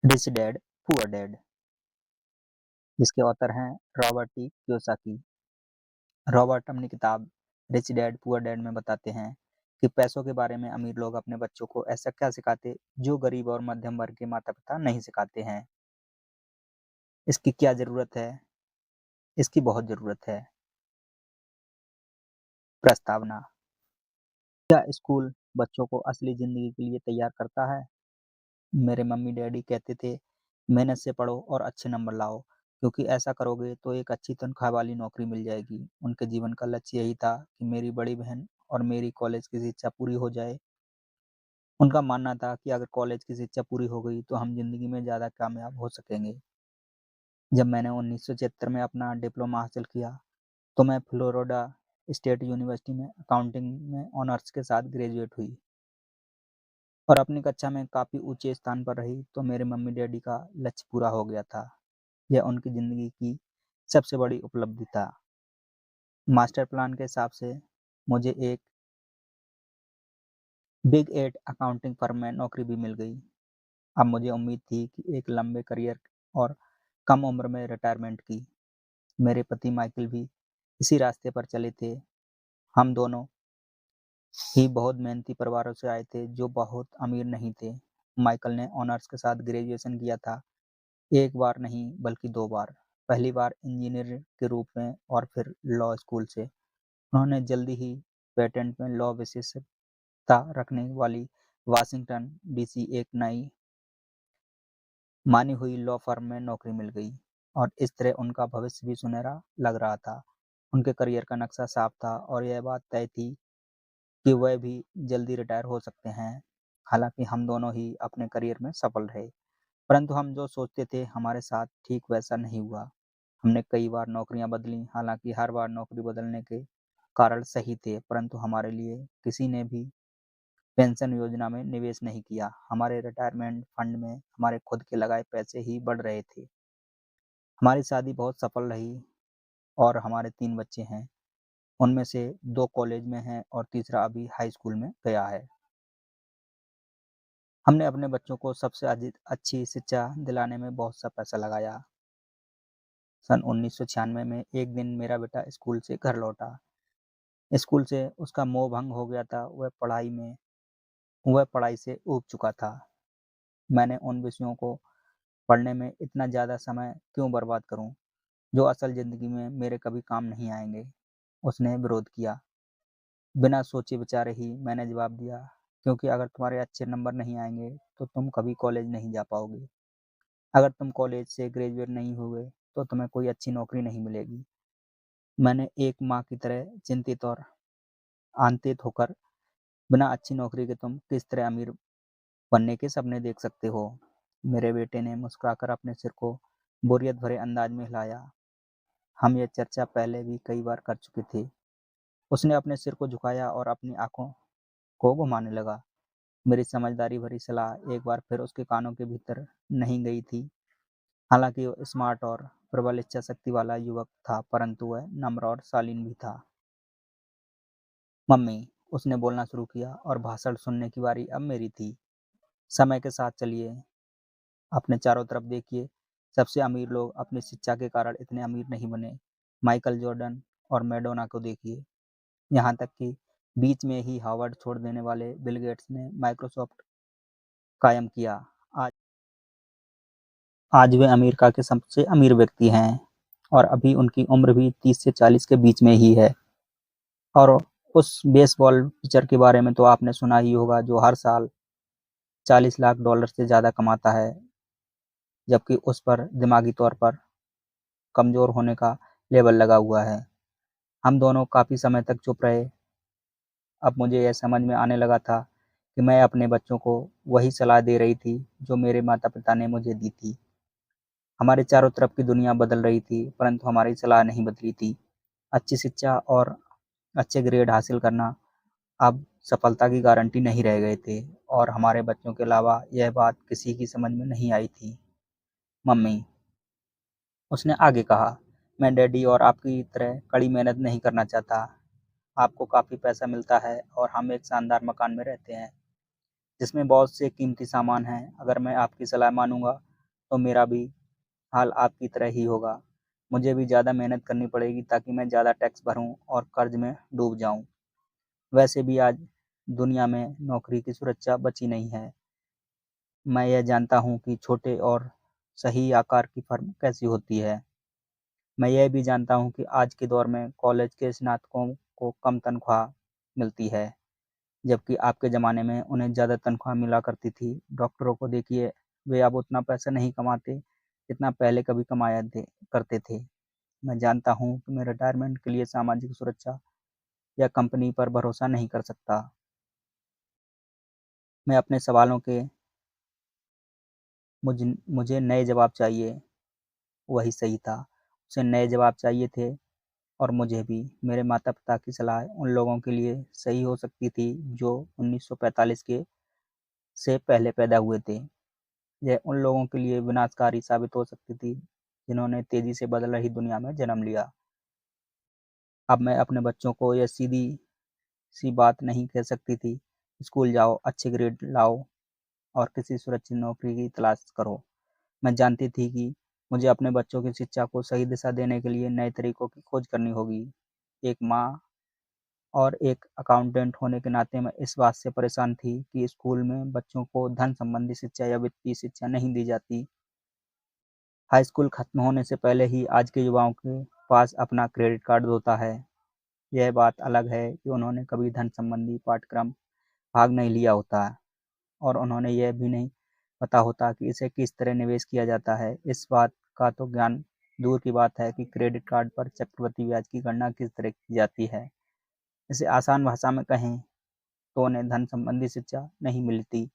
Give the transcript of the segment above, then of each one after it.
Rich dad poor dad, जिसके author हैं Robert T Kiyosaki. Robert अपनी किताब रिच डैड पुअर डैड में बताते हैं कि पैसों के बारे में अमीर लोग अपने बच्चों को ऐसा क्या सिखाते जो गरीब और मध्यम वर्ग के माता पिता नहीं सिखाते हैं। इसकी क्या जरूरत है? इसकी बहुत जरूरत है। प्रस्तावना। क्या स्कूल बच्चों को असली जिंदगी के लिए तैयार करता है? मेरे मम्मी डैडी कहते थे, मेहनत से पढ़ो और अच्छे नंबर लाओ, क्योंकि ऐसा करोगे तो एक अच्छी तनख्वाह वाली नौकरी मिल जाएगी। उनके जीवन का लक्ष्य यही था कि मेरी बड़ी बहन और मेरी कॉलेज की शिक्षा पूरी हो जाए। उनका मानना था कि अगर कॉलेज की शिक्षा पूरी हो गई तो हम जिंदगी में ज़्यादा कामयाब हो सकेंगे। जब मैंने 1976 में अपना डिप्लोमा हासिल किया तो मैं फ्लोरिडा स्टेट यूनिवर्सिटी में अकाउंटिंग में ऑनर्स के साथ ग्रेजुएट हुई और अपनी कक्षा में काफ़ी ऊंचे स्थान पर रही तो मेरे मम्मी डैडी का लक्ष्य पूरा हो गया था। यह उनकी ज़िंदगी की सबसे बड़ी उपलब्धि था। मास्टर प्लान के हिसाब से मुझे एक बिग 8 अकाउंटिंग फर्म में नौकरी भी मिल गई। अब मुझे उम्मीद थी कि एक लंबे करियर और कम उम्र में रिटायरमेंट की। मेरे पति माइकल भी इसी रास्ते पर चले थे। हम दोनों ही बहुत मेहनती परिवारों से आए थे जो बहुत अमीर नहीं थे। माइकल ने ऑनर्स के साथ ग्रेजुएशन किया था, एक बार नहीं बल्कि 2 बार। पहली बार इंजीनियर के रूप में और फिर लॉ स्कूल से। उन्होंने जल्दी ही पेटेंट में लॉ विशेषज्ञता रखने वाली वाशिंगटन डीसी एक नई मानी हुई लॉ फर्म में नौकरी मिल गई और इस तरह उनका भविष्य भी सुनहरा लग रहा था। उनके करियर का नक्शा साफ था और यह बात तय थी कि वह भी जल्दी रिटायर हो सकते हैं। हालांकि हम दोनों ही अपने करियर में सफल रहे, परंतु हम जो सोचते थे हमारे साथ ठीक वैसा नहीं हुआ। हमने कई बार नौकरियां बदली, हालांकि हर बार नौकरी बदलने के कारण सही थे, परंतु हमारे लिए किसी ने भी पेंशन योजना में निवेश नहीं किया। हमारे रिटायरमेंट फंड में हमारे खुद के लगाए पैसे ही बढ़ रहे थे। हमारी शादी बहुत सफल रही और हमारे 3 बच्चे हैं। उनमें से 2 कॉलेज में हैं और तीसरा अभी हाई स्कूल में गया है। हमने अपने बच्चों को सबसे अधिक अच्छी शिक्षा दिलाने में बहुत सा पैसा लगाया। सन 1996 में एक दिन मेरा बेटा स्कूल से घर लौटा। स्कूल से उसका मोह भंग हो गया था। वह पढ़ाई से ऊब चुका था। मैंने उन विषयों को पढ़ने में इतना ज़्यादा समय क्यों बर्बाद करूं, जो असल ज़िंदगी में मेरे कभी काम नहीं आएंगे। उसने विरोध किया। बिना सोचे विचारे ही मैंने जवाब दिया, क्योंकि अगर तुम्हारे अच्छे नंबर नहीं आएंगे तो तुम कभी कॉलेज नहीं जा पाओगे। अगर तुम कॉलेज से ग्रेजुएट नहीं हुए तो तुम्हें कोई अच्छी नौकरी नहीं मिलेगी। मैंने एक माँ की तरह चिंतित और आंतरिक होकर, बिना अच्छी नौकरी के तुम किस तरह अमीर बनने के सपने देख सकते हो? मेरे बेटे ने मुस्कुराकर अपने सिर को बोरियत भरे अंदाज में हिलाया। हम यह चर्चा पहले भी कई बार कर चुके थे। उसने अपने सिर को झुकाया और अपनी आंखों को घुमाने लगा। मेरी समझदारी भरी सलाह एक बार फिर उसके कानों के भीतर नहीं गई थी। हालांकि वो स्मार्ट और प्रबल इच्छा शक्ति वाला युवक था, परंतु वह नम्र और शालीन भी था। मम्मी, उसने बोलना शुरू किया और भाषण सुनने की बारी अब मेरी थी। समय के साथ चलिए, अपने चारों तरफ देखिए। सबसे अमीर लोग अपनी शिक्षा के कारण इतने अमीर नहीं बने। माइकल जॉर्डन और मैडोना को देखिए। यहाँ तक कि बीच में ही हार्वर्ड छोड़ देने वाले बिल गेट्स ने माइक्रोसॉफ्ट कायम किया। आज आज वे अमेरिका के सबसे अमीर व्यक्ति हैं और अभी उनकी उम्र भी 30 से 40 के बीच में ही है। और उस बेसबॉल पिचर के बारे में तो आपने सुना ही होगा, जो हर साल 40 लाख डॉलर से ज़्यादा कमाता है, जबकि उस पर दिमागी तौर पर कमज़ोर होने का लेबल लगा हुआ है। हम दोनों काफ़ी समय तक चुप रहे। अब मुझे यह समझ में आने लगा था कि मैं अपने बच्चों को वही सलाह दे रही थी जो मेरे माता पिता ने मुझे दी थी। हमारे चारों तरफ की दुनिया बदल रही थी, परंतु हमारी सलाह नहीं बदली थी। अच्छी शिक्षा और अच्छे ग्रेड हासिल करना अब सफलता की गारंटी नहीं रह गए थे और हमारे बच्चों के अलावा यह बात किसी की समझ में नहीं आई थी। मम्मी, उसने आगे कहा, मैं डैडी और आपकी तरह कड़ी मेहनत नहीं करना चाहता। आपको काफ़ी पैसा मिलता है और हम एक शानदार मकान में रहते हैं जिसमें बहुत से कीमती सामान हैं। अगर मैं आपकी सलाह मानूंगा तो मेरा भी हाल आपकी तरह ही होगा। मुझे भी ज़्यादा मेहनत करनी पड़ेगी ताकि मैं ज़्यादा टैक्स भरूँ और कर्ज में डूब जाऊँ। वैसे भी आज दुनिया में नौकरी की सुरक्षा बची नहीं है। मैं यह जानता हूँ कि छोटे और सही आकार की फर्म कैसी होती है। मैं यह भी जानता हूँ कि आज के दौर में कॉलेज के स्नातकों को कम तनख्वाह मिलती है, जबकि आपके ज़माने में उन्हें ज़्यादा तनख्वाह मिला करती थी। डॉक्टरों को देखिए, वे अब उतना पैसा नहीं कमाते, जितना पहले कभी कमाया करते थे। मैं जानता हूँ कि मैं रिटायरमेंट के लिए सामाजिक सुरक्षा या कंपनी पर भरोसा नहीं कर सकता। मैं अपने सवालों के मुझे नए जवाब चाहिए, वही सही था। उसे नए जवाब चाहिए थे और मुझे भी। मेरे माता-पिता की सलाह उन लोगों के लिए सही हो सकती थी जो 1945 के से पहले पैदा हुए थे। यह उन लोगों के लिए विनाशकारी साबित हो सकती थी जिन्होंने तेजी से बदल रही दुनिया में जन्म लिया। अब मैं अपने बच्चों को यह सीधी-सी बात नहीं कह सकती थी, स्कूल जाओ, अच्छे ग्रेड लाओ और किसी सुरक्षित नौकरी की तलाश करो। मैं जानती थी कि मुझे अपने बच्चों की शिक्षा को सही दिशा देने के लिए नए तरीकों की खोज करनी होगी। एक माँ और एक अकाउंटेंट होने के नाते मैं इस बात से परेशान थी कि स्कूल में बच्चों को धन संबंधी शिक्षा या वित्तीय शिक्षा नहीं दी जाती। हाई स्कूल खत्म होने से पहले ही आज के युवाओं के पास अपना क्रेडिट कार्ड होता है। यह बात अलग है कि उन्होंने कभी धन संबंधी पाठ्यक्रम भाग नहीं लिया होता और उन्होंने यह भी नहीं पता होता कि इसे किस तरह निवेश किया जाता है। इस बात का तो ज्ञान दूर की बात है कि क्रेडिट कार्ड पर चक्रवृद्धि ब्याज की गणना किस तरह की जाती है। इसे आसान भाषा में कहें तो उन्हें धन संबंधी शिक्षा नहीं मिलती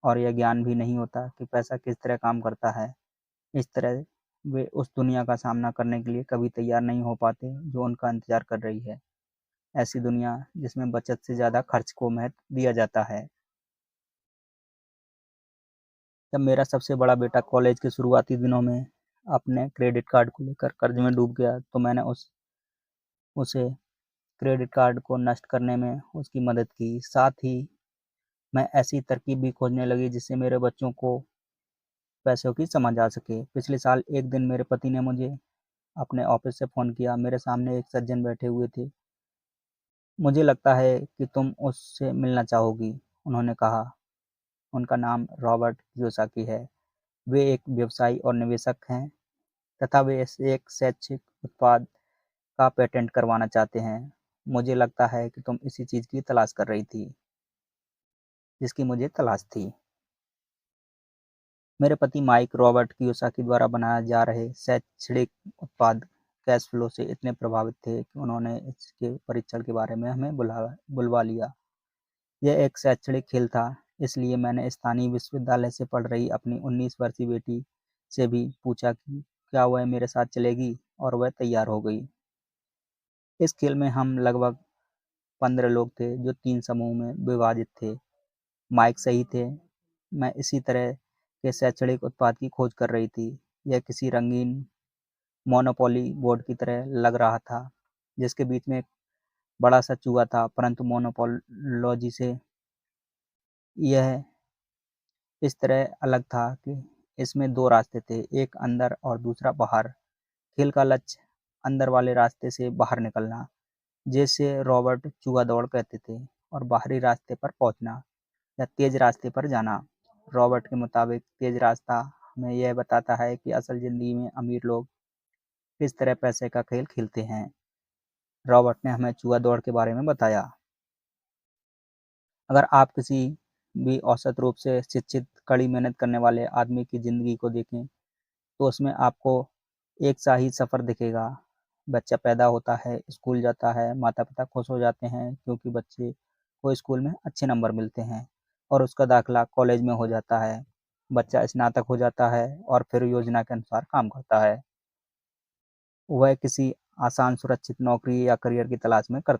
और यह ज्ञान भी नहीं होता कि पैसा किस तरह काम करता है। इस तरह वे उस दुनिया का सामना करने के लिए कभी तैयार नहीं हो पाते जो उनका इंतजार कर रही है। ऐसी दुनिया जिसमें बचत से ज़्यादा खर्च को महत्व दिया जाता है। जब मेरा सबसे बड़ा बेटा कॉलेज के शुरुआती दिनों में अपने क्रेडिट कार्ड को लेकर कर्ज में डूब गया तो मैंने उसे क्रेडिट कार्ड को नष्ट करने में उसकी मदद की। साथ ही मैं ऐसी तरकीब भी खोजने लगी जिससे मेरे बच्चों को पैसों की समझ आ सके। पिछले साल एक दिन मेरे पति ने मुझे अपने ऑफिस से फ़ोन किया। मेरे सामने एक सज्जन बैठे हुए थे। मुझे लगता है कि तुम उससे मिलना चाहोगी, उन्होंने कहा। उनका नाम रॉबर्ट कियोसाकी है। वे एक व्यवसायी और निवेशक हैं तथा वे एक शैक्षिक उत्पाद का पेटेंट करवाना चाहते हैं। मुझे लगता है कि तुम इसी चीज़ की तलाश कर रही थी, जिसकी मुझे तलाश थी। मेरे पति माइक रॉबर्ट कियोसाकी द्वारा बनाए जा रहे शैक्षणिक उत्पाद कैश फ्लो से इतने प्रभावित थे कि उन्होंने इसके परीक्षण के बारे में हमें बुलवा लिया। यह एक शैक्षणिक खेल था, इसलिए मैंने स्थानीय विश्वविद्यालय से पढ़ रही अपनी 19 वर्षीय बेटी से भी पूछा कि क्या वह मेरे साथ चलेगी और वह तैयार हो गई। इस खेल में हम लगभग 15 लोग थे जो 3 समूह में विभाजित थे। माइक सही थे। मैं इसी तरह के शैक्षणिक उत्पाद की खोज कर रही थी। यह किसी रंगीन मोनोपोली बोर्ड की तरह लग रहा था, जिसके बीच में एक बड़ा सा चूहा था, परंतु मोनोपोलॉजी से यह इस तरह अलग था कि इसमें 2 रास्ते थे, एक अंदर और दूसरा बाहर। खेल का लक्ष्य अंदर वाले रास्ते से बाहर निकलना, जिसे रॉबर्ट चूहा दौड़ कहते थे, और बाहरी रास्ते पर पहुंचना या तेज रास्ते पर जाना। रॉबर्ट के मुताबिक तेज रास्ता हमें यह बताता है कि असल जिंदगी में अमीर लोग किस तरह पैसे का खेल खेलते हैं। रॉबर्ट ने हमें चूहा दौड़ के बारे में बताया। अगर आप किसी भी औसत रूप से शिक्षित, कड़ी मेहनत करने वाले आदमी की ज़िंदगी को देखें, तो उसमें आपको एक सा ही सफ़र दिखेगा। बच्चा पैदा होता है, स्कूल जाता है, माता-पिता खुश हो जाते हैं क्योंकि बच्चे को स्कूल में अच्छे नंबर मिलते हैं और उसका दाखिला कॉलेज में हो जाता है। बच्चा स्नातक हो जाता है और फिर योजना के अनुसार काम करता है। वह किसी आसान, सुरक्षित नौकरी या करियर की तलाश में कर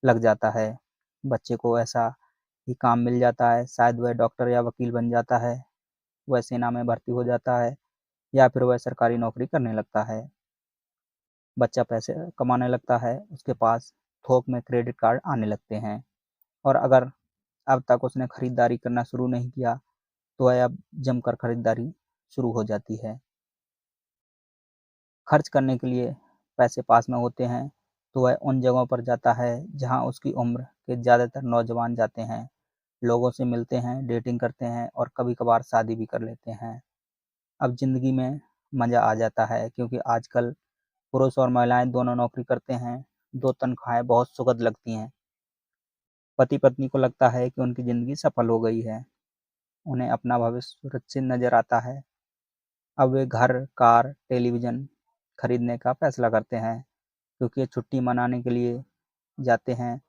लग जाता है। बच्चे को ऐसा ही काम मिल जाता है, शायद वह डॉक्टर या वकील बन जाता है, वह सेना में भर्ती हो जाता है या फिर वह सरकारी नौकरी करने लगता है। बच्चा पैसे कमाने लगता है, उसके पास थोक में क्रेडिट कार्ड आने लगते हैं और अगर अब तक उसने खरीदारी करना शुरू नहीं किया, तो वह अब जमकर खरीदारी शुरू हो जाती है। खर्च करने के लिए पैसे पास में होते हैं तो वह उन जगहों पर जाता है जहाँ उसकी उम्र के ज़्यादातर नौजवान जाते हैं, लोगों से मिलते हैं, डेटिंग करते हैं और कभी-कभार शादी भी कर लेते हैं। अब ज़िंदगी में मज़ा आ जाता है क्योंकि आजकल पुरुष और महिलाएँ दोनों नौकरी करते हैं, 2 तनख्वाहें बहुत सुखद लगती हैं। पति-पत्नी को लगता है कि उनकी ज़िंदगी सफल हो गई है, उन्हें अपना भविष्य सुरक्षित नज़र आता है। अब वे घर, कार, टेलीविज़न खरीदने का फैसला करते हैं क्योंकि ये छुट्टी मनाने के लिए जाते हैं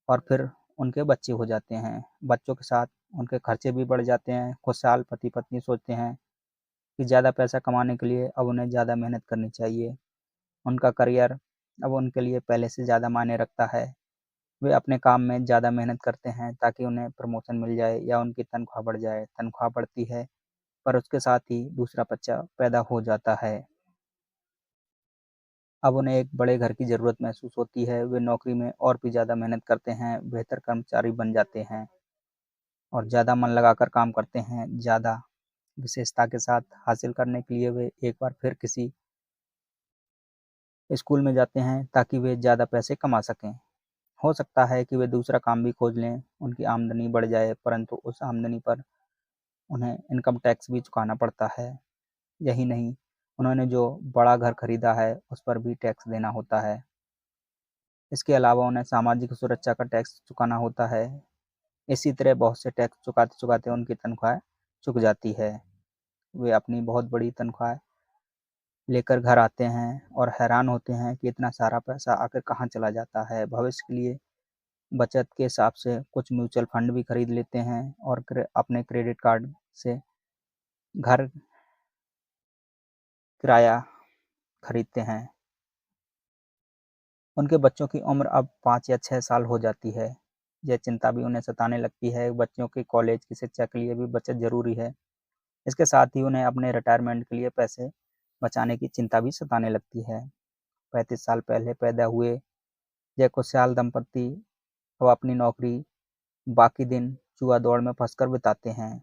और फिर उनके बच्चे हो जाते हैं। बच्चों के साथ उनके खर्चे भी बढ़ जाते हैं। खुशहाल पति-पत्नी सोचते हैं कि ज़्यादा पैसा कमाने के लिए अब उन्हें ज़्यादा मेहनत करनी चाहिए। उनका करियर अब उनके लिए पहले से ज़्यादा मायने रखता है। वे अपने काम में ज़्यादा मेहनत करते हैं ताकि उन्हें प्रमोशन मिल जाए या उनकी तनख्वाह बढ़ जाए। तनख्वाह बढ़ती है पर उसके साथ ही दूसरा बच्चा पैदा हो जाता है। अब उन्हें एक बड़े घर की ज़रूरत महसूस होती है। वे नौकरी में और भी ज़्यादा मेहनत करते हैं, बेहतर कर्मचारी बन जाते हैं और ज़्यादा मन लगाकर काम करते हैं। ज़्यादा विशेषता के साथ हासिल करने के लिए वे एक बार फिर किसी स्कूल में जाते हैं ताकि वे ज़्यादा पैसे कमा सकें। हो सकता है कि वे दूसरा काम भी खोज लें, उनकी आमदनी बढ़ जाए, परंतु उस आमदनी पर उन्हें इनकम टैक्स भी चुकाना पड़ता है। यही नहीं, उन्होंने जो बड़ा घर खरीदा है, उस पर भी टैक्स देना होता है। इसके अलावा उन्हें सामाजिक सुरक्षा का टैक्स चुकाना होता है। इसी तरह बहुत से टैक्स चुकाते-चुकाते उनकी तनख्वाह चुक जाती है। वे अपनी बहुत बड़ी तनख्वाह लेकर घर आते हैं और हैरान होते हैं कि इतना सारा पैसा आखिर कहाँ चला जाता है। भविष्य के लिए बचत के हिसाब से कुछ म्यूचुअल फंड भी खरीद लेते हैं और अपने क्रेडिट कार्ड से घर किराया खरीदते हैं। उनके बच्चों की उम्र अब 5 या 6 साल हो जाती है। यह चिंता भी उन्हें सताने लगती है। बच्चों के कॉलेज की शिक्षा के लिए भी बचत ज़रूरी है। इसके साथ ही उन्हें अपने रिटायरमेंट के लिए पैसे बचाने की चिंता भी सताने लगती है। 35 साल पहले पैदा हुए यह खुशहाल दंपत्ति अब अपनी नौकरी बाकी दिन जुआ दौड़ में फंसकर बिताते हैं।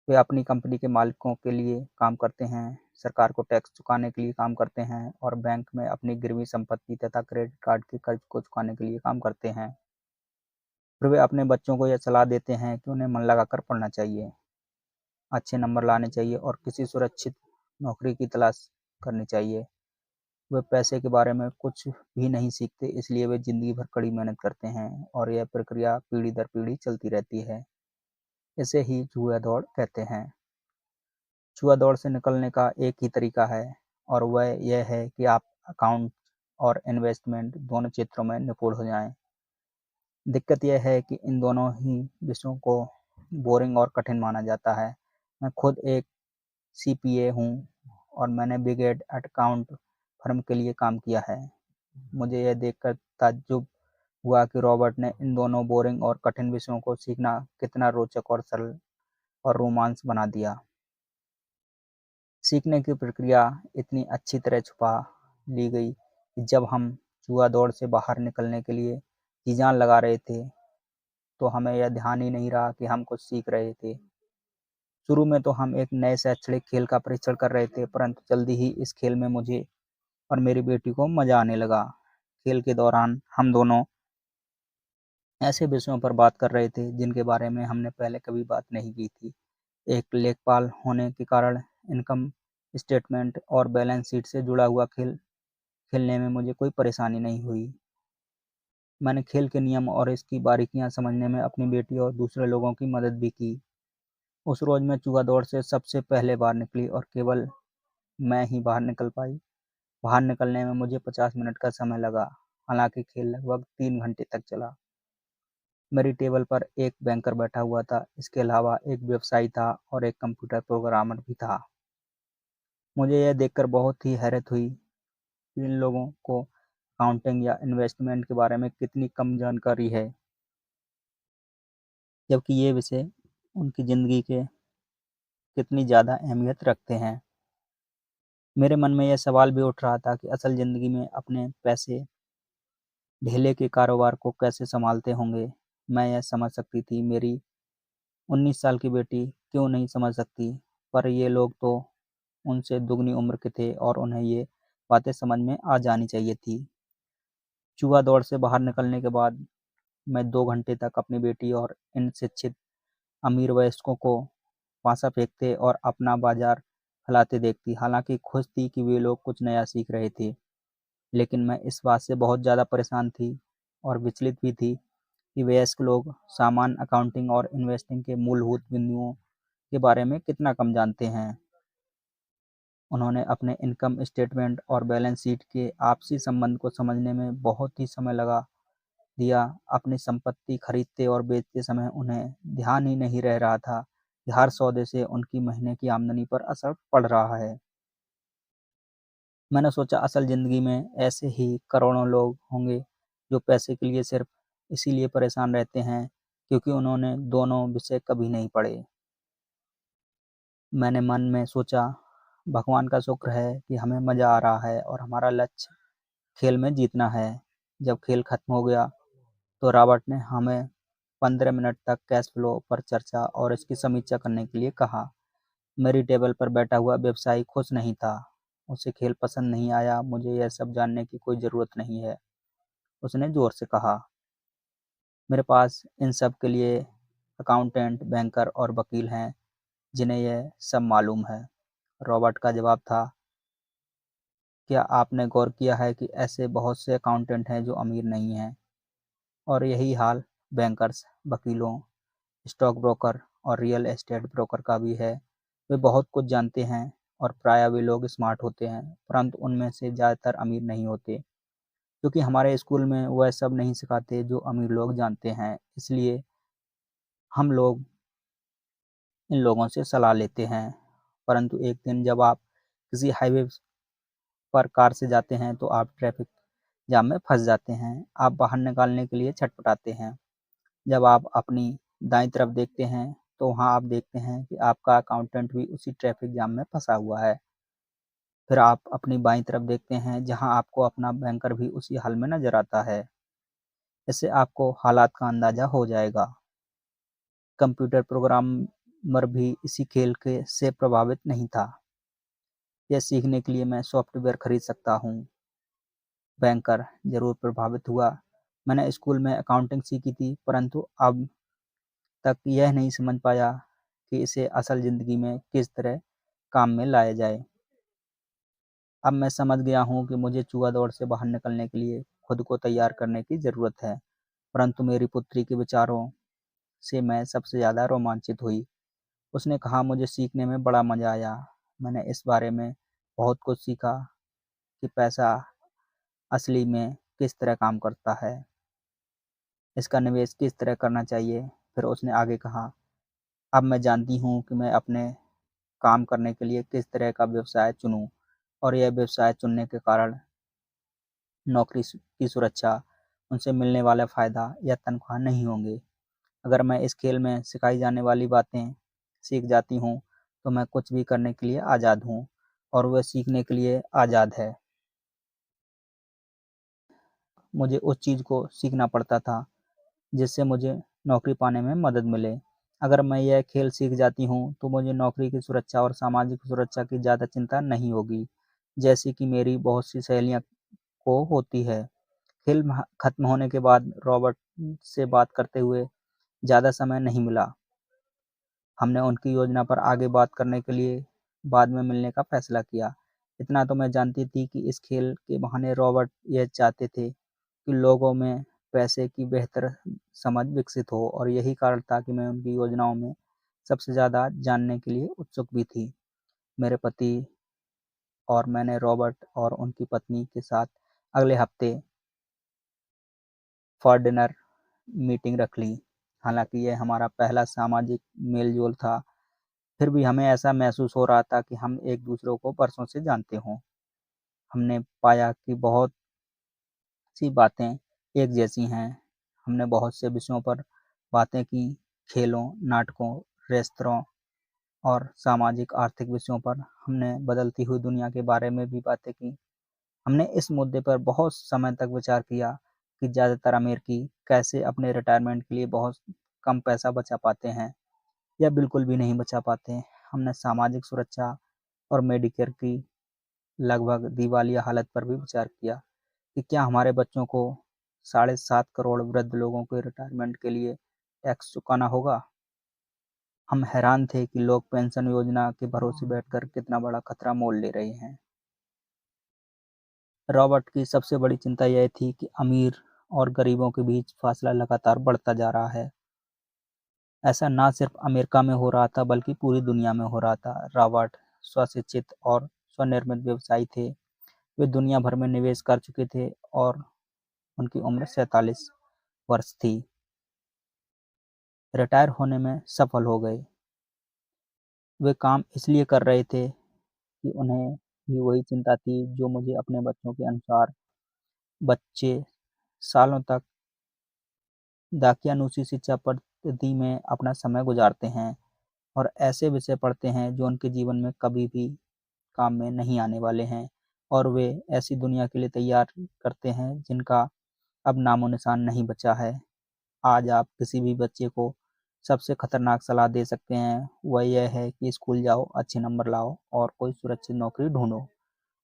वे अपनी कंपनी के मालिकों के लिए काम करते हैं, सरकार को टैक्स चुकाने के लिए काम करते हैं और बैंक में अपनी गिरवी संपत्ति तथा क्रेडिट कार्ड के कर्ज को चुकाने के लिए काम करते हैं। फिर वे अपने बच्चों को यह सलाह देते हैं कि उन्हें मन लगाकर पढ़ना चाहिए, अच्छे नंबर लाने चाहिए और किसी सुरक्षित नौकरी की तलाश करनी चाहिए। वे पैसे के बारे में कुछ भी नहीं सीखते, इसलिए वे जिंदगी भर कड़ी मेहनत करते हैं और यह प्रक्रिया पीढ़ी दर पीढ़ी चलती रहती है। इसे ही जुआ दौड़ कहते हैं। जुआ दौड़ से निकलने का एक ही तरीका है और वह यह है कि आप अकाउंट और इन्वेस्टमेंट दोनों क्षेत्रों में निपुण हो जाएं। दिक्कत यह है कि इन दोनों ही विषयों को बोरिंग और कठिन माना जाता है। मैं खुद एक सीपीए हूँ और मैंने बिग एड अकाउंट फर्म के लिए काम किया है। मुझे यह देखकर ताज्जुब हुआ कि रॉबर्ट ने इन दोनों बोरिंग और कठिन विषयों को सीखना कितना रोचक और सरल और रोमांस बना दिया। सीखने की प्रक्रिया इतनी अच्छी तरह छुपा ली गई कि जब हम जुआ दौड़ से बाहर निकलने के लिए जी जान लगा रहे थे, तो हमें यह ध्यान ही नहीं रहा कि हम कुछ सीख रहे थे। शुरू में तो हम एक नए शैक्षणिक खेल का परीक्षण कर रहे थे, परंतु जल्दी ही इस खेल में मुझे और मेरी बेटी को मज़ा आने लगा। खेल के दौरान हम दोनों ऐसे विषयों पर बात कर रहे थे जिनके बारे में हमने पहले कभी बात नहीं की थी। एक लेखपाल होने के कारण इनकम स्टेटमेंट और बैलेंस शीट से जुड़ा हुआ खेल खेलने में मुझे कोई परेशानी नहीं हुई। मैंने खेल के नियम और इसकी बारीकियां समझने में अपनी बेटी और दूसरे लोगों की मदद भी की। उस रोज मैं चूहा दौड़ से सबसे पहले बाहर निकली और केवल मैं ही बाहर निकल पाई। बाहर निकलने में मुझे 50 मिनट का समय लगा, हालांकि खेल लगभग 3 घंटे तक चला। मेरी टेबल पर एक बैंकर बैठा हुआ था, इसके अलावा एक व्यवसायी था और एक कंप्यूटर प्रोग्रामर भी था। मुझे यह देखकर बहुत ही हैरत हुई कि इन लोगों को अकाउंटिंग या इन्वेस्टमेंट के बारे में कितनी कम जानकारी है, जबकि ये विषय उनकी ज़िंदगी के कितनी ज़्यादा अहमियत रखते हैं। मेरे मन में यह सवाल भी उठ रहा था कि असल ज़िंदगी में अपने पैसे ढेले के कारोबार को कैसे संभालते होंगे। मैं यह समझ सकती थी, मेरी 19 साल की बेटी क्यों नहीं समझ सकती। पर ये लोग तो उनसे दुगनी उम्र के थे और उन्हें ये बातें समझ में आ जानी चाहिए थी। चूहा दौड़ से बाहर निकलने के बाद मैं 2 घंटे तक अपनी बेटी और इन शिक्षित अमीर वयस्कों को पासा फेंकते और अपना बाजार हिलाते देखती। हालांकि खुश थी कि वे लोग कुछ नया सीख रहे थे, लेकिन मैं इस बात से बहुत ज़्यादा परेशान थी और विचलित भी थी कि वयस्क लोग सामान्य अकाउंटिंग और इन्वेस्टिंग के मूलभूत बिंदुओं के बारे में कितना कम जानते हैं। उन्होंने अपने इनकम स्टेटमेंट और बैलेंस शीट के आपसी संबंध को समझने में बहुत ही समय लगा दिया। अपनी संपत्ति खरीदते और बेचते समय उन्हें ध्यान ही नहीं रह रहा था कि हर सौदे से उनकी महीने की आमदनी पर असर पड़ रहा है। मैंने सोचा असल ज़िंदगी में ऐसे ही करोड़ों लोग होंगे जो पैसे के लिए सिर्फ इसीलिए परेशान रहते हैं क्योंकि उन्होंने दोनों विषय कभी नहीं पढ़े। मैंने मन में सोचा, भगवान का शुक्र है कि हमें मज़ा आ रहा है और हमारा लक्ष्य खेल में जीतना है। जब खेल खत्म हो गया तो रॉबर्ट ने हमें 15 मिनट तक कैश फ्लो पर चर्चा और इसकी समीक्षा करने के लिए कहा। मेरी टेबल पर बैठा हुआ व्यवसायी खुश नहीं था। उसे खेल पसंद नहीं आया। मुझे यह सब जानने की कोई ज़रूरत नहीं है, उसने ज़ोर से कहा। मेरे पास इन सब के लिए अकाउंटेंट, बैंकर और वकील हैं जिन्हें यह सब मालूम है। रॉबर्ट का जवाब था, क्या आपने गौर किया है कि ऐसे बहुत से अकाउंटेंट हैं जो अमीर नहीं हैं? और यही हाल बैंकर्स, वकीलों, स्टॉक ब्रोकर और रियल एस्टेट ब्रोकर का भी है। वे बहुत कुछ जानते हैं और प्रायः वे लोग स्मार्ट होते हैं, परंतु उनमें से ज़्यादातर अमीर नहीं होते, क्योंकि हमारे स्कूल में वह सब नहीं सिखाते जो अमीर लोग जानते हैं। इसलिए हम लोग इन लोगों से सलाह लेते हैं। परंतु एक दिन जब आप किसी हाईवे पर कार से जाते हैं तो आप ट्रैफिक जाम में फंस जाते हैं। आप बाहर निकालने के लिए छटपटाते हैं। जब आप अपनी दाईं तरफ देखते हैं तो वहां आप देखते हैं कि आपका अकाउंटेंट भी उसी ट्रैफिक जाम में फंसा हुआ है। फिर आप अपनी बाईं तरफ देखते हैं जहां आपको अपना बैंकर भी उसी हाल में नजर आता है। इससे आपको हालात का अंदाजा हो जाएगा। कंप्यूटर प्रोग्रामर भी इसी खेल के से प्रभावित नहीं था। यह सीखने के लिए मैं सॉफ्टवेयर खरीद सकता हूँ। बैंकर जरूर प्रभावित हुआ। मैंने स्कूल में अकाउंटिंग सीखी थी, परंतु अब तक यह नहीं समझ पाया कि इसे असल ज़िंदगी में किस तरह काम में लाया जाए। अब मैं समझ गया हूँ कि मुझे चूहा दौड़ से बाहर निकलने के लिए खुद को तैयार करने की ज़रूरत है। परंतु मेरी पुत्री के विचारों से मैं सबसे ज़्यादा रोमांचित हुई। उसने कहा, मुझे सीखने में बड़ा मज़ा आया। मैंने इस बारे में बहुत कुछ सीखा कि पैसा असली में किस तरह काम करता है, इसका निवेश किस तरह करना चाहिए। फिर उसने आगे कहा, अब मैं जानती हूँ कि मैं अपने काम करने के लिए किस तरह का व्यवसाय चुनूँ, और यह व्यवसाय चुनने के कारण नौकरी की सुरक्षा, उनसे मिलने वाला फ़ायदा या तनख्वाह नहीं होंगे। अगर मैं इस खेल में सिखाई जाने वाली बातें सीख जाती हूँ तो मैं कुछ भी करने के लिए आज़ाद हूँ, और वह सीखने के लिए आज़ाद है। मुझे उस चीज़ को सीखना पड़ता था जिससे मुझे नौकरी पाने में मदद मिले। अगर मैं यह खेल सीख जाती हूँ तो मुझे नौकरी की सुरक्षा और सामाजिक सुरक्षा की ज़्यादा चिंता नहीं होगी, जैसी कि मेरी बहुत सी सहेलियाँ को होती है। खेल खत्म होने के बाद रॉबर्ट से बात करते हुए ज़्यादा समय नहीं मिला। हमने उनकी योजना पर आगे बात करने के लिए बाद में मिलने का फैसला किया। इतना तो मैं जानती थी कि इस खेल के बहाने रॉबर्ट यह चाहते थे कि लोगों में पैसे की बेहतर समझ विकसित हो, और यही कारण था कि मैं उनकी योजनाओं में सबसे ज़्यादा जानने के लिए उत्सुक भी थी। मेरे पति और मैंने रॉबर्ट और उनकी पत्नी के साथ अगले हफ्ते फॉर डिनर मीटिंग रख ली। हालांकि यह हमारा पहला सामाजिक मेल-जोल था, फिर भी हमें ऐसा महसूस हो रहा था कि हम एक दूसरे को बरसों से जानते हों। हमने पाया कि बहुत सी बातें एक जैसी हैं। हमने बहुत से विषयों पर बातें की, खेलों, नाटकों, रेस्तरां और सामाजिक आर्थिक विषयों पर। हमने बदलती हुई दुनिया के बारे में भी बातें की। हमने इस मुद्दे पर बहुत समय तक विचार किया कि ज़्यादातर अमेरिकी कैसे अपने रिटायरमेंट के लिए बहुत कम पैसा बचा पाते हैं या बिल्कुल भी नहीं बचा पाते। हमने सामाजिक सुरक्षा और मेडिकेयर की लगभग दिवालिया हालत पर भी विचार किया कि क्या हमारे बच्चों को 7.5 करोड़ वृद्ध लोगों के रिटायरमेंट के लिए टैक्स चुकाना होगा। हम हैरान थे कि लोग पेंशन योजना के भरोसे बैठकर कितना बड़ा खतरा मोल ले रहे हैं। रॉबर्ट की सबसे बड़ी चिंता यह थी कि अमीर और गरीबों के बीच फासला लगातार बढ़ता जा रहा है। ऐसा ना सिर्फ अमेरिका में हो रहा था बल्कि पूरी दुनिया में हो रहा था। रॉबर्ट स्वशिक्षित और स्वनिर्मित व्यवसायी थे। वे दुनिया भर में निवेश कर चुके थे और उनकी उम्र 47 वर्ष थी। रिटायर होने में सफल हो गए। वे काम इसलिए कर रहे थे कि उन्हें भी वही चिंता थी जो मुझे अपने बच्चों के अनुसार। बच्चे सालों तक दाकियानूसी शिक्षा पद्धति में अपना समय गुजारते हैं और ऐसे विषय पढ़ते हैं जो उनके जीवन में कभी भी काम में नहीं आने वाले हैं, और वे ऐसी दुनिया के लिए तैयार करते हैं जिनका अब नामो-निशान नहीं बचा है। आज आप किसी भी बच्चे को सबसे खतरनाक सलाह दे सकते हैं, वह यह है कि स्कूल जाओ, अच्छे नंबर लाओ और कोई सुरक्षित नौकरी ढूंढो।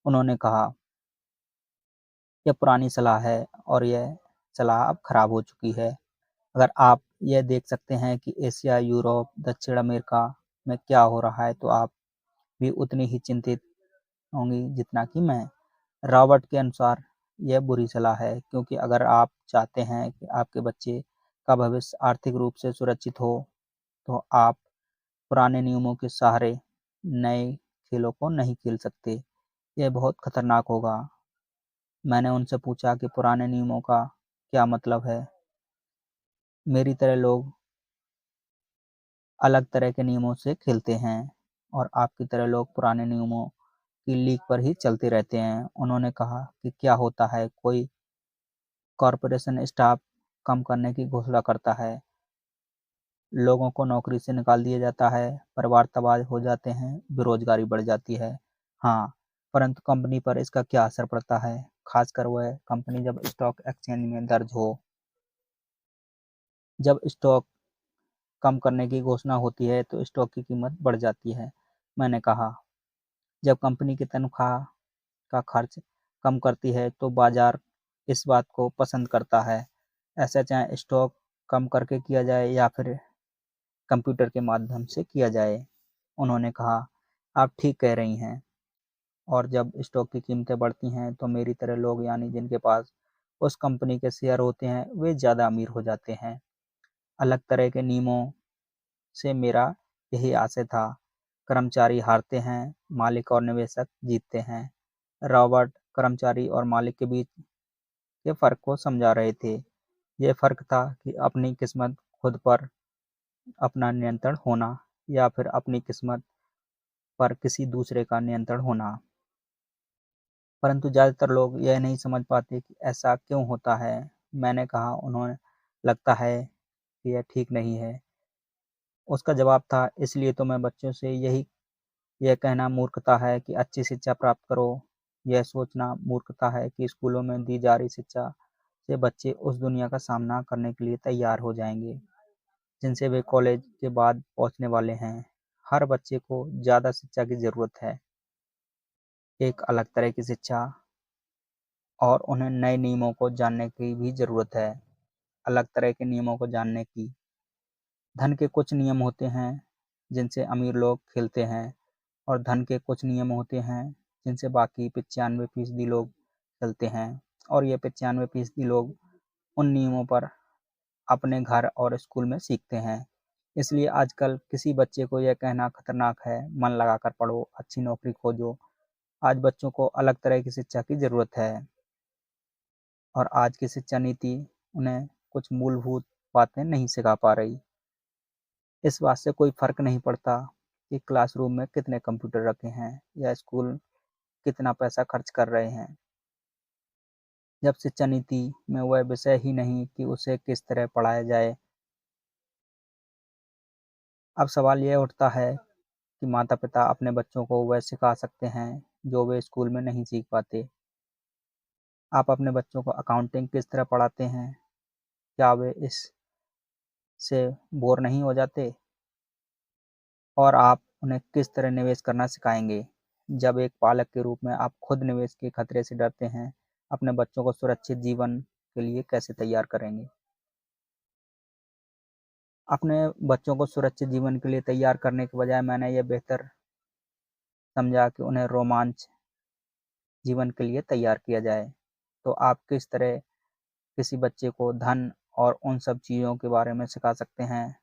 उन्होंने कहा, यह पुरानी सलाह है और यह सलाह अब खराब हो चुकी है। अगर आप यह देख सकते हैं कि एशिया, यूरोप, दक्षिण अमेरिका में क्या हो रहा है, तो आप भी उतनी ही चिंतित होंगी जितना कि मैं। रॉबर्ट के अनुसार यह बुरी सलाह है, क्योंकि अगर आप चाहते हैं कि आपके बच्चे का भविष्य आर्थिक रूप से सुरक्षित हो, तो आप पुराने नियमों के सहारे नए खेलों को नहीं खेल सकते। यह बहुत खतरनाक होगा। मैंने उनसे पूछा कि पुराने नियमों का क्या मतलब है? मेरी तरह लोग अलग तरह के नियमों से खेलते हैं और आपकी तरह लोग पुराने नियमों की लीक पर ही चलते रहते हैं। उन्होंने कहा कि क्या होता है, कोई कॉरपोरेशन स्टाफ कम करने की घोषणा करता है, लोगों को नौकरी से निकाल दिया जाता है, परिवार तबाह हो जाते हैं, बेरोजगारी बढ़ जाती है। हाँ, परंतु कंपनी पर इसका क्या असर पड़ता है, खासकर वह कंपनी जब स्टॉक एक्सचेंज में दर्ज हो। जब स्टॉक कम करने की घोषणा होती है तो स्टॉक की कीमत बढ़ जाती है। मैंने कहा, जब कंपनी की तनख्वाह का खर्च कम करती है तो बाजार इस बात को पसंद करता है, ऐसा चाहे स्टॉक कम करके किया जाए या फिर कंप्यूटर के माध्यम से किया जाए। उन्होंने कहा, आप ठीक कह रही हैं। और जब स्टॉक की कीमतें बढ़ती हैं तो मेरी तरह लोग, यानी जिनके पास उस कंपनी के शेयर होते हैं, वे ज़्यादा अमीर हो जाते हैं। अलग तरह के नियमों से मेरा यही आशय था। कर्मचारी हारते हैं, मालिक और निवेशक जीतते हैं। रॉबर्ट कर्मचारी और मालिक के बीच के फ़र्क को समझा रहे थे। ये फ़र्क था कि अपनी किस्मत खुद पर अपना नियंत्रण होना या फिर अपनी किस्मत पर किसी दूसरे का नियंत्रण होना। परंतु ज़्यादातर लोग यह नहीं समझ पाते कि ऐसा क्यों होता है। मैंने कहा, उन्हें लगता है कि यह ठीक नहीं है। उसका जवाब था, इसलिए तो मैं बच्चों से यह कहना मूर्खता है कि अच्छी शिक्षा प्राप्त करो। यह सोचना मूर्खता है कि स्कूलों में दी जा रही शिक्षा से बच्चे उस दुनिया का सामना करने के लिए तैयार हो जाएंगे जिनसे वे कॉलेज के बाद पहुंचने वाले हैं। हर बच्चे को ज़्यादा शिक्षा की ज़रूरत है, एक अलग तरह की शिक्षा, और उन्हें नए नियमों को जानने की भी ज़रूरत है, अलग तरह के नियमों को जानने की। धन के कुछ नियम होते हैं जिनसे अमीर लोग खेलते हैं और धन के कुछ नियम होते हैं जिनसे बाकी 95% लोग चलते हैं, और ये 95% लोग उन नियमों पर अपने घर और स्कूल में सीखते हैं। इसलिए आजकल किसी बच्चे को यह कहना खतरनाक है, मन लगाकर पढ़ो, अच्छी नौकरी खोजो। आज बच्चों को अलग तरह की शिक्षा की ज़रूरत है, और आज की शिक्षा नीति उन्हें कुछ मूलभूत बातें नहीं सिखा पा रही। इस बात से कोई फर्क नहीं पड़ता कि क्लासरूम में कितने कंप्यूटर रखे हैं या स्कूल कितना पैसा खर्च कर रहे हैं, जब शिक्षा नीति में वह विषय ही नहीं कि उसे किस तरह पढ़ाया जाए। अब सवाल यह उठता है कि माता-पिता अपने बच्चों को वह सिखा सकते हैं जो वे स्कूल में नहीं सीख पाते। आप अपने बच्चों को अकाउंटिंग किस तरह पढ़ाते हैं? क्या वे इससे बोर नहीं हो जाते? और आप उन्हें किस तरह निवेश करना सिखाएंगे? जब एक पालक के रूप में आप खुद निवेश के खतरे से डरते हैं, अपने बच्चों को सुरक्षित जीवन के लिए कैसे तैयार करेंगे? अपने बच्चों को सुरक्षित जीवन के लिए तैयार करने के बजाय मैंने ये बेहतर समझा कि उन्हें रोमांच जीवन के लिए तैयार किया जाए। तो आप किस तरह किसी बच्चे को धन और उन सब चीज़ों के बारे में सिखा सकते हैं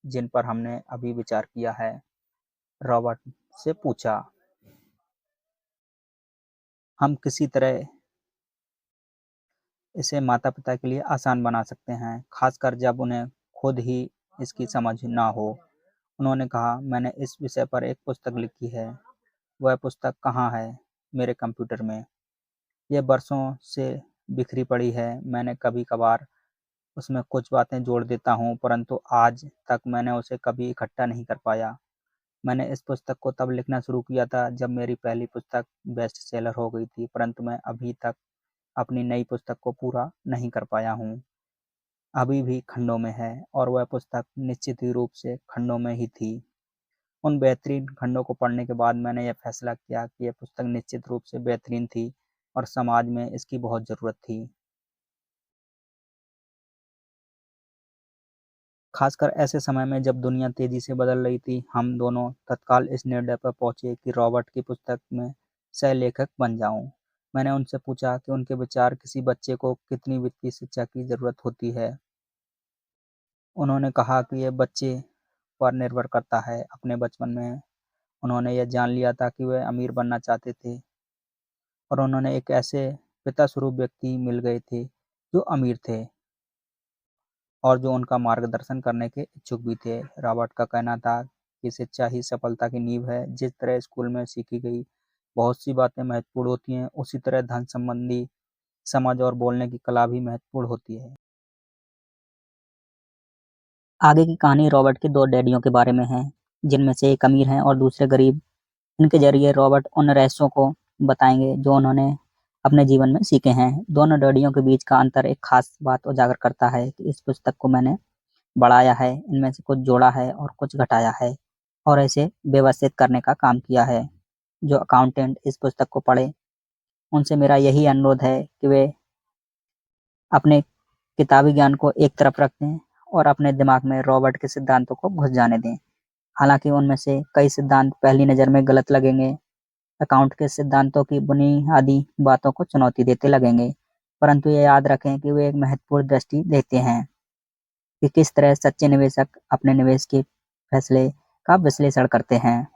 जिन पर हमने अभी विचार किया है? रॉबर्ट से पूछा। हम किसी तरह इसे माता-पिता के लिए आसान बना सकते हैं, खासकर जब उन्हें खुद ही इसकी समझ ना हो। उन्होंने कहा, मैंने इस विषय पर एक पुस्तक लिखी है। वह पुस्तक कहाँ है? मेरे कंप्यूटर में। यह बरसों से बिखरी पड़ी है। मैंने कभी-कभार उसमें कुछ बातें जोड़ देता हूँ, परंतु आज तक मैंने उसे कभी इकट्ठा नहीं कर पाया। मैंने इस पुस्तक को तब लिखना शुरू किया था जब मेरी पहली पुस्तक बेस्टसेलर हो गई थी, परंतु मैं अभी तक अपनी नई पुस्तक को पूरा नहीं कर पाया हूँ। अभी भी खंडों में है और वह पुस्तक निश्चित ही रूप से खंडों में ही थी। उन बेहतरीन खंडों को पढ़ने के बाद मैंने यह फैसला किया कि यह पुस्तक निश्चित रूप से बेहतरीन थी और समाज में इसकी बहुत ज़रूरत थी। खासकर ऐसे समय में जब दुनिया तेजी से बदल रही थी, हम दोनों तत्काल इस निर्णय पर पहुंचे कि रॉबर्ट की पुस्तक में सह-लेखक बन जाऊं। मैंने उनसे पूछा कि उनके विचार किसी बच्चे को कितनी वित्तीय शिक्षा की ज़रूरत होती है। उन्होंने कहा कि यह बच्चे पर निर्भर करता है। अपने बचपन में उन्होंने यह जान लिया था कि वे अमीर बनना चाहते थे और उन्होंने एक ऐसे पिता स्वरूप व्यक्ति मिल गए थे जो अमीर थे और जो उनका मार्गदर्शन करने के इच्छुक भी थे। रॉबर्ट का कहना था कि शिक्षा ही सफलता की नींव है। जिस तरह स्कूल में सीखी गई बहुत सी बातें महत्वपूर्ण होती हैं, उसी तरह धन संबंधी समझ और बोलने की कला भी महत्वपूर्ण होती है। आगे की कहानी रॉबर्ट के दो डैडियों के बारे में है, जिनमें से एक अमीर हैं और दूसरे गरीब। इनके जरिए रॉबर्ट उन रहस्यों को बताएंगे जो उन्होंने अपने जीवन में सीखे हैं। दोनों डैडियों के बीच का अंतर एक खास बात उजागर करता है कि इस पुस्तक को मैंने बढ़ाया है, इनमें से कुछ जोड़ा है और कुछ घटाया है और इसे व्यवस्थित करने का काम किया है। जो अकाउंटेंट इस पुस्तक को पढ़े, उनसे मेरा यही अनुरोध है कि वे अपने किताबी ज्ञान को एक तरफ रख दें और अपने दिमाग में रॉबर्ट के सिद्धांतों को घुस जाने दें। हालांकि उनमें से कई सिद्धांत पहली नज़र में गलत लगेंगे, अकाउंट के सिद्धांतों की बुनियादी बातों को चुनौती देते लगेंगे, परंतु ये याद रखें कि वे एक महत्वपूर्ण दृष्टि देते हैं कि किस तरह सच्चे निवेशक अपने निवेश के फैसले का विश्लेषण करते हैं।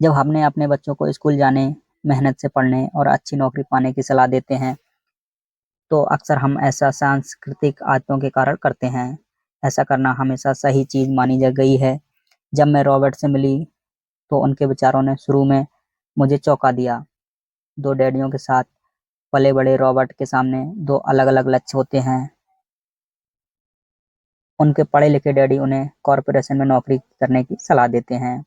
जब हमने अपने बच्चों को स्कूल जाने, मेहनत से पढ़ने और अच्छी नौकरी पाने की सलाह देते हैं, तो अक्सर हम ऐसा सांस्कृतिक आदतों के कारण करते हैं। ऐसा करना हमेशा सही चीज़ मानी जा गई है। जब मैं रॉबर्ट से मिली, तो उनके विचारों ने शुरू में मुझे चौंका दिया। दो डैडियों के साथ पले बड़े रॉबर्ट के सामने दो अलग-अलग लक्ष्य होते हैं। उनके पढ़े-लिखे डैडी उन्हें कॉर्पोरेशन में नौकरी करने की सलाह देते हैं।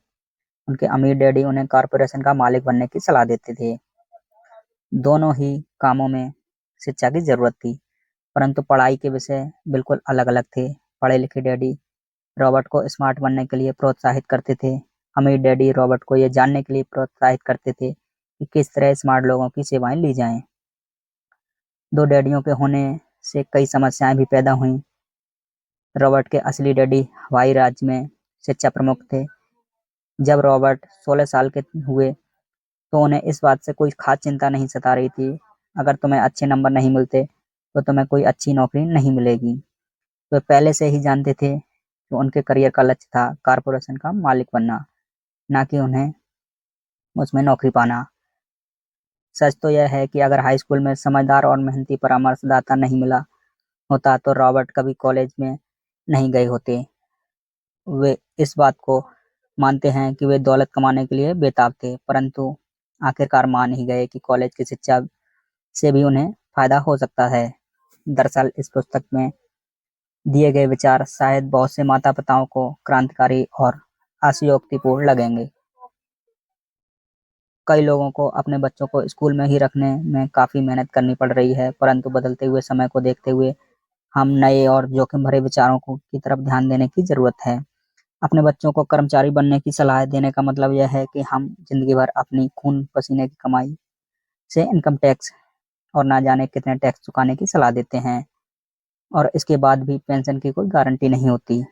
उनके अमीर डैडी उन्हें कॉर्पोरेशन का मालिक बनने की सलाह देते थे। दोनों ही कामों में शिक्षा की ज़रूरत थी, परंतु पढ़ाई के विषय बिल्कुल अलग-अलग थे। पढ़े-लिखे डैडी रॉबर्ट को स्मार्ट बनने के लिए प्रोत्साहित करते थे। अमीर डैडी रॉबर्ट को यह जानने के लिए प्रोत्साहित करते थे कि किस तरह स्मार्ट लोगों की सेवाएं ली जाएं। दो डैडियों के होने से कई समस्याएं भी पैदा हुईं। रॉबर्ट के असली डैडी हवाई राज्य में शिक्षा प्रमुख थे। जब रॉबर्ट 16 साल के हुए, तो उन्हें इस बात से कोई खास चिंता नहीं सता रही थी। अगर तुम्हें अच्छे नंबर नहीं मिलते, तो तुम्हें कोई अच्छी नौकरी नहीं मिलेगी। वे पहले से ही जानते थे कि उनके करियर का लक्ष्य था कॉर्पोरेशन का मालिक बनना, ना कि उन्हें उसमें नौकरी पाना। सच तो यह है कि अगर हाई स्कूल में समझदार और मेहनती परामर्शदाता नहीं मिला होता, तो रॉबर्ट कभी कॉलेज में नहीं गए होते। वे इस बात को मानते हैं कि वे दौलत कमाने के लिए बेताब थे, परंतु आखिरकार मान ही गए कि कॉलेज की शिक्षा से भी उन्हें फायदा हो सकता है। दरअसल इस पुस्तक में दिए गए विचार शायद बहुत से माता-पिताओं को क्रांतिकारी और अतिशयोक्तिपूर्ण लगेंगे। कई लोगों को अपने बच्चों को स्कूल में ही रखने में काफ़ी मेहनत करनी पड़ रही है, परंतु बदलते हुए समय को देखते हुए हम नए और जोखिम भरे विचारों की तरफ ध्यान देने की ज़रूरत है। अपने बच्चों को कर्मचारी बनने की सलाह देने का मतलब यह है कि हम जिंदगी भर अपनी खून पसीने की कमाई से इनकम टैक्स और ना जाने कितने टैक्स चुकाने की सलाह देते हैं, और इसके बाद भी पेंशन की कोई गारंटी नहीं होती।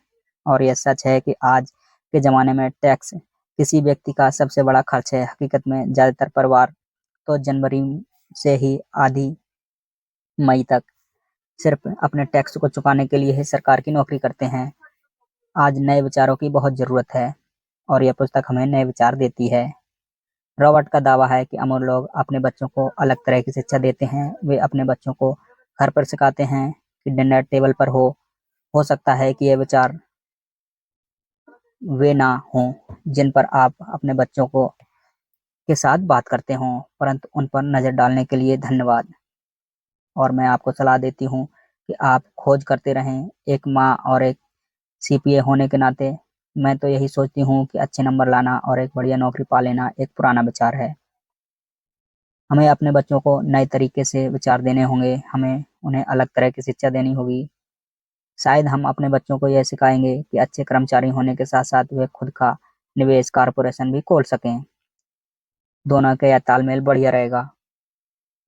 और यह सच है कि आज के ज़माने में टैक्स किसी व्यक्ति का सबसे बड़ा खर्च है। हकीकत में ज़्यादातर परिवार तो जनवरी से ही आधी मई तक सिर्फ अपने टैक्स को चुकाने के लिए ही सरकार की नौकरी करते हैं। आज नए विचारों की बहुत ज़रूरत है और यह पुस्तक हमें नए विचार देती है। रॉबर्ट का दावा है कि अमूल लोग अपने बच्चों को अलग तरह की शिक्षा देते हैं। वे अपने बच्चों को घर पर सिखाते हैं कि डिनर टेबल पर हो सकता है कि ये विचार वे ना हों जिन पर आप अपने बच्चों को के साथ बात करते हों, परंतु उन पर नज़र डालने के लिए धन्यवाद। और मैं आपको सलाह देती हूँ कि आप खोज करते रहें। एक माँ और एक सीपीए होने के नाते मैं तो यही सोचती हूँ कि अच्छे नंबर लाना और एक बढ़िया नौकरी पा लेना एक पुराना विचार है। हमें अपने बच्चों को नए तरीके से विचार देने होंगे, हमें उन्हें अलग तरह की शिक्षा देनी होगी। शायद हम अपने बच्चों को यह सिखाएंगे कि अच्छे कर्मचारी होने के साथ-साथ वे खुद का निवेश कॉर्पोरेशन भी खोल सकें। दोनों का यह तालमेल बढ़िया रहेगा।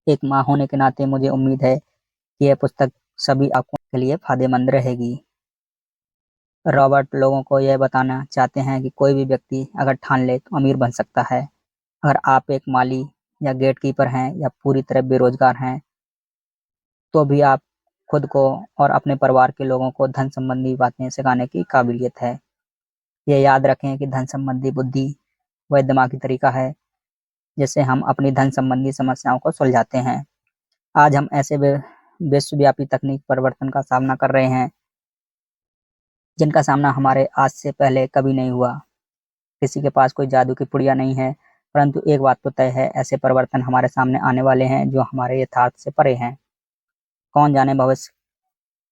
एक माँ होने के नाते मुझे उम्मीद है कि यह पुस्तक सभी आपको के लिए फायदेमंद रहेगी। रॉबर्ट लोगों को यह बताना चाहते हैं कि कोई भी व्यक्ति अगर ठान ले तो अमीर बन सकता है। अगर आप एक माली या गेटकीपर हैं या पूरी तरह बेरोजगार हैं, तो भी आप खुद को और अपने परिवार के लोगों को धन संबंधी बातें सिखाने की काबिलियत है। ये याद रखें कि धन संबंधी बुद्धि वह दिमागी तरीका है जिससे हम अपनी धन संबंधी समस्याओं को सुलझाते हैं। आज हम ऐसे विश्वव्यापी तकनीक परिवर्तन का सामना कर रहे हैं जिनका सामना हमारे आज से पहले कभी नहीं हुआ। किसी के पास कोई जादू की पुड़िया नहीं है, परंतु एक बात तो तय है, ऐसे परिवर्तन हमारे सामने आने वाले हैं जो हमारे यथार्थ से परे हैं। कौन जाने भविष्य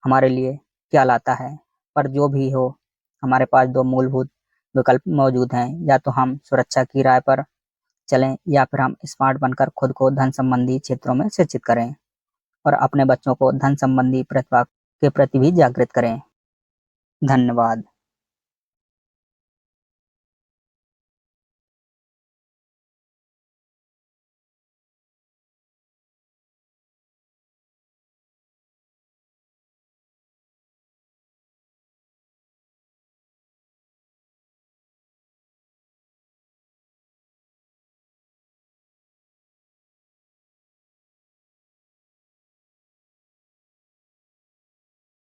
हमारे लिए क्या लाता है, पर जो भी हो, हमारे पास दो मूलभूत विकल्प मौजूद हैं। या तो हम सुरक्षा की राह पर चलें या फिर हम स्मार्ट बनकर खुद को धन संबंधी क्षेत्रों में शिक्षित करें और अपने बच्चों को धन संबंधी प्रतिभा के प्रति भी जागृत करें। धन्यवाद।